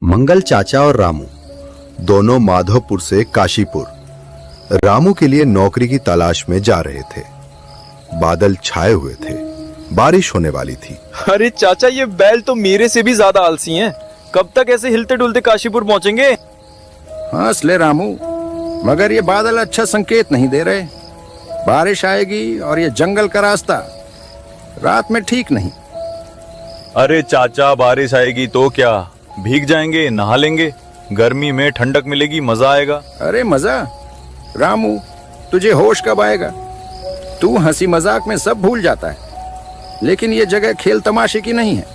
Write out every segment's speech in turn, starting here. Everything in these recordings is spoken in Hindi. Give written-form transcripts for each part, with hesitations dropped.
मंगल चाचा और रामू दोनों माधवपुर से काशीपुर रामू के लिए नौकरी की तलाश में जा रहे थे। बादल छाए हुए थे, बारिश होने वाली थी। अरे चाचा, ये बैल तो मेरे से भी ज्यादा आलसी हैं। कब तक ऐसे हिलते डुलते काशीपुर पहुंचेंगे? हंस ले रामू, मगर ये बादल अच्छा संकेत नहीं दे रहे। बारिश आएगी और ये जंगल का रास्ता रात में ठीक नहीं। अरे चाचा, बारिश आएगी तो क्या, भीग जाएंगे, नहा लेंगे, गर्मी में ठंडक मिलेगी, मजा आएगा। अरे मजा? रामू, तुझे होश कब आएगा? तू हंसी मजाक में सब भूल जाता है। लेकिन ये जगह खेल तमाशे की नहीं है।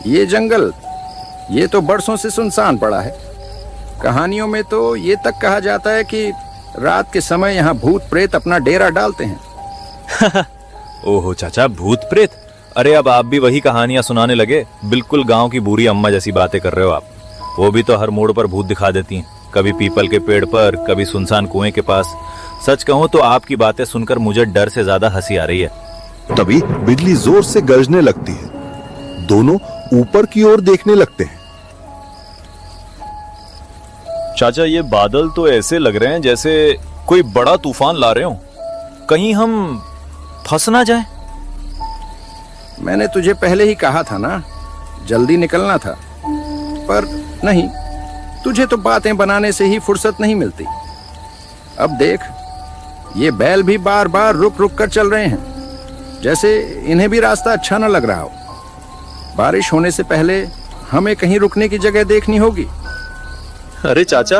ये जंगल, ये तो बरसों से सुनसान पड़ा है। कहानियों में तो ये तक कहा जाता है कि रात के समय यहाँ भूत प्रेत अपना डेरा डालते हैं। ओहो चाचा, भूत प्रेत? अरे अब आप भी वही कहानियां सुनाने लगे। बिल्कुल गांव की बूढ़ी अम्मा जैसी बातें कर रहे हो आप। वो भी तो हर मोड़ पर भूत दिखा देती हैं, कभी पीपल के पेड़ पर, कभी सुनसान कुएं के पास। सच कहूं तो आपकी बातें सुनकर मुझे डर से ज्यादा हंसी आ रही है। तभी बिजली जोर से गरजने लगती है। दोनों ऊपर की ओर देखने लगते हैं। चाचा, ये बादल तो ऐसे लग रहे हैं जैसे कोई बड़ा तूफान ला रहे हो। कहीं हम फंस ना जाएं? मैंने तुझे पहले ही कहा था ना, जल्दी निकलना था। पर नहीं, तुझे तो बातें बनाने से ही फुर्सत नहीं मिलती। अब देख, ये बैल भी बार बार रुक रुक कर चल रहे हैं, जैसे इन्हें भी रास्ता अच्छा न लग रहा हो। बारिश होने से पहले हमें कहीं रुकने की जगह देखनी होगी। अरे चाचा,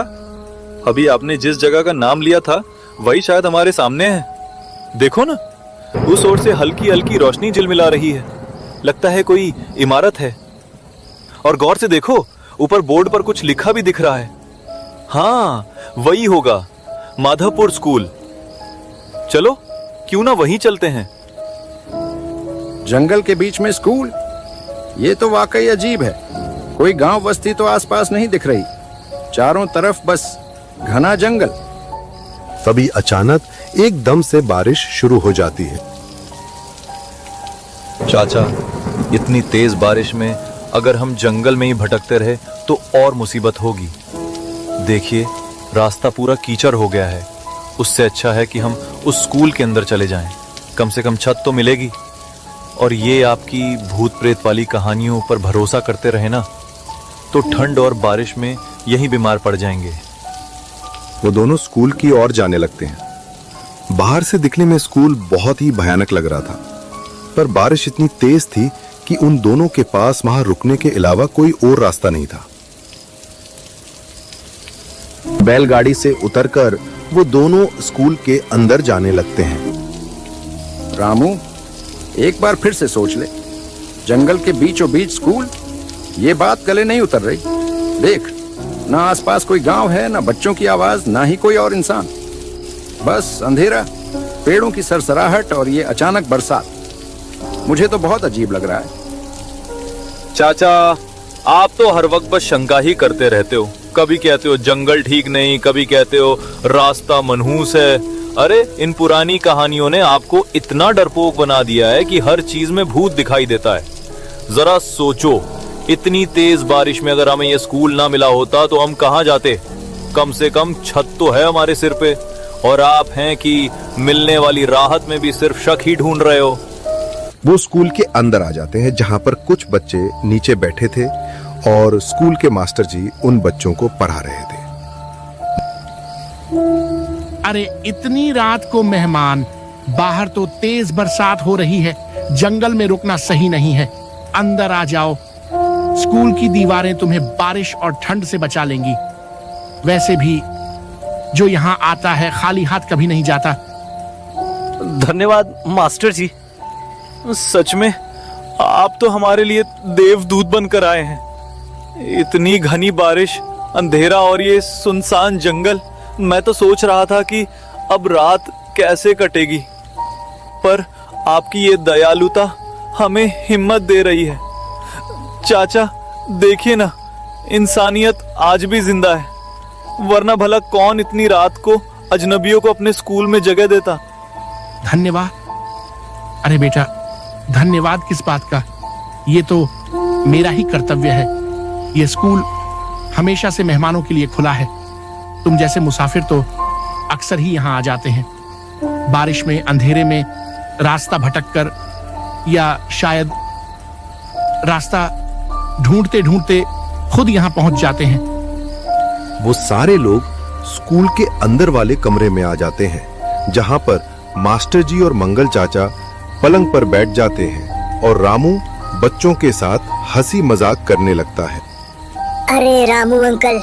अभी आपने जिस जगह का नाम लिया था वही शायद हमारे सामने है। देखो ना, उस ओर से हल्की हल्की रोशनी झिलमिला रही है। लगता है कोई इमारत है। और गौर से देखो, ऊपर बोर्ड पर कुछ लिखा भी दिख रहा है। हाँ, वही होगा, माधवपुर स्कूल। चलो, क्यों ना वहीं चलते हैं। जंगल के बीच में स्कूल? ये तो वाकई अजीब है। कोई गांव बस्ती तो आसपास नहीं दिख रही। चारों तरफ बस घना जंगल। तभी अचानक एकदम से बारिश शुरू हो जाती है। चाचा, इतनी तेज बारिश में अगर हम जंगल में ही भटकते रहे तो और मुसीबत होगी। देखिए, रास्ता पूरा कीचड़ हो गया है। उससे अच्छा है कि हम उस स्कूल के अंदर चले जाएं। कम से कम छत तो मिलेगी। और ये आपकी भूत प्रेत वाली कहानियों पर भरोसा करते रहे ना, तो ठंड और बारिश में यहीं बीमार पड़ जाएंगे। वो दोनों स्कूल की ओर जाने लगते हैं। बाहर से दिखने में स्कूल बहुत ही भयानक लग रहा था, पर बारिश इतनी तेज थी कि उन दोनों के पास वहां रुकने के अलावा कोई और रास्ता नहीं था। बैलगाड़ी से उतरकर वो दोनों स्कूल के अंदर जाने लगते हैं। रामू, एक बार फिर से सोच ले। जंगल के बीचों बीच स्कूल, ये बात गले नहीं उतर रही। देख, ना आसपास कोई गांव है, ना बच्चों की आवाज, ना ही कोई और इंसान। बस अंधेरा, पेड़ों की सरसराहट और ये अचानक बरसात। मुझे तो बहुत अजीब लग रहा है। चाचा, आप तो हर वक्त बस शंका ही करते रहते हो। कभी कहते हो जंगल ठीक नहीं, कभी कहते हो रास्ता मनहूस है। अरे, इन पुरानी कहानियों ने आपको इतना डरपोक बना दिया है कि हर चीज में भूत दिखाई देता है। जरा सोचो, इतनी तेज बारिश में अगर हमें यह स्कूल ना मिला होता तो हम कहां जाते? कम से कम छत तो है हमारे सिर पे। और आप हैं कि मिलने वाली राहत में भी सिर्फ शक ही ढूंढ रहे हो। वो स्कूल के अंदर आ जाते हैं, जहां पर कुछ बच्चे नीचे बैठे थे और स्कूल के मास्टर जी उन बच्चों को पढ़ा रहे थे। अरे, इतनी रात को मेहमान, बाहर तो तेज बरसात हो रही है। जंगल में रुकना सही नहीं है। अंदर आ जाओ। स्कूल की दीवारें तुम्हें बारिश और ठंड से बचा लेंगी। वैसे भी जो यहाँ आता है खाली हाथ कभी नहीं जाता। धन्यवाद मास्टर जी। सच में आप तो हमारे लिए देवदूत बनकर आए हैं। इतनी घनी बारिश, अंधेरा और ये सुनसान जंगल, मैं तो सोच रहा था कि अब रात कैसे कटेगी। पर आपकी ये दयालुता हमें हिम्मत दे रही है। चाचा, देखिए ना, इंसानियत आज भी जिंदा है। वरना भला कौन इतनी रात को अजनबियों को अपने स्कूल में जगह देता। धन्यवाद। अरे बेटा, धन्यवाद किस बात का? ये तो मेरा ही कर्तव्य है। यह स्कूल हमेशा से मेहमानों के लिए खुला है। तुम जैसे मुसाफिर तो अक्सर ही यहाँ आ जाते हैं। बारिश में, अंधेरे में, रास्ता भटककर या शायद रास्ता ढूंढते ढूंढते खुद यहाँ पहुंच जाते हैं। वो सारे लोग स्कूल के अंदर वाले कमरे में आ जाते हैं, जहां पर मास्टर जी और मंगल चाचा पलंग पर बैठ जाते हैं और रामू बच्चों के साथ हंसी मजाक करने लगता है। अरे रामू अंकल,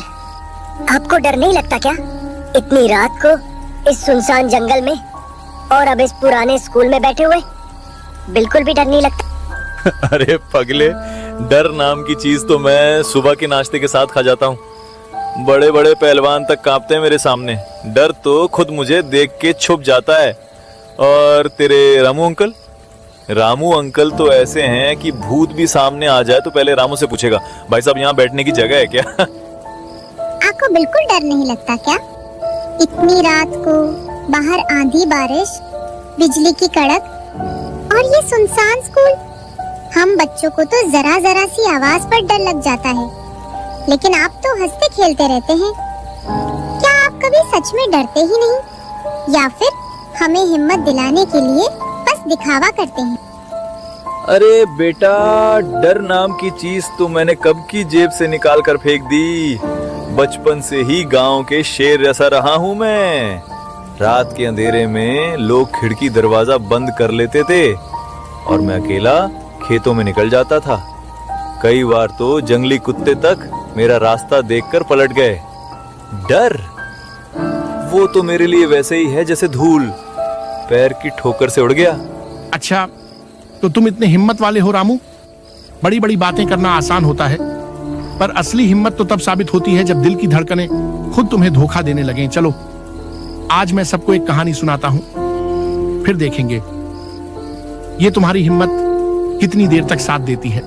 आपको डर नहीं लगता क्या? इतनी रात को इस सुनसान जंगल में और अब इस पुराने स्कूल में बैठे हुए बिल्कुल भी डर नहीं लगता? अरे पगले, डर नाम की चीज तो मैं सुबह के नाश्ते के साथ खा जाता हूँ। बड़े बड़े पहलवान तक कांपते हैं मेरे सामने। डर तो खुद मुझे देख के छुप जाता है। और तेरे रामू अंकल तो ऐसे हैं कि भूत भी सामने आ जाए तो पहले रामू से पूछेगा, भाई साहब यहाँ बैठने की जगह है क्या? आपको बिल्कुल डर नहीं लगता क्या? इतनी रात को बाहर आंधी बारिश, बिजली की कड़क और ये सुनसान स्कूल। हम बच्चों को तो जरा जरा सी आवाज पर डर लग जाता है, लेकिन आप तो हंसते खेलते रहते हैं। क्या आप कभी सच में डरते ही नहीं, या फिर हमें हिम्मत दिलाने के लिए बस दिखावा करते हैं? अरे बेटा, डर नाम की चीज तो मैंने कब की जेब से निकाल कर फेंक दी। बचपन से ही गांव के शेर जैसा रहा हूं मैं। रात के अंधेरे में लोग खिड़की दरवाजा बंद कर लेते थे और मैं अकेला खेतों में निकल जाता था। कई बार तो जंगली कुत्ते तक मेरा रास्ता देखकर पलट गए। डर वो तो मेरे लिए वैसे ही है जैसे धूल पैर की ठोकर से उड़ गया। अच्छा, तो तुम इतने हिम्मत वाले हो रामू? बड़ी बड़ी बातें करना आसान होता है, पर असली हिम्मत तो तब साबित होती है जब दिल की धड़कनें खुद तुम्हें धोखा देने लगें। चलो, आज मैं सबको एक कहानी सुनाता हूं, फिर देखेंगे ये तुम्हारी हिम्मत कितनी देर तक साथ देती है।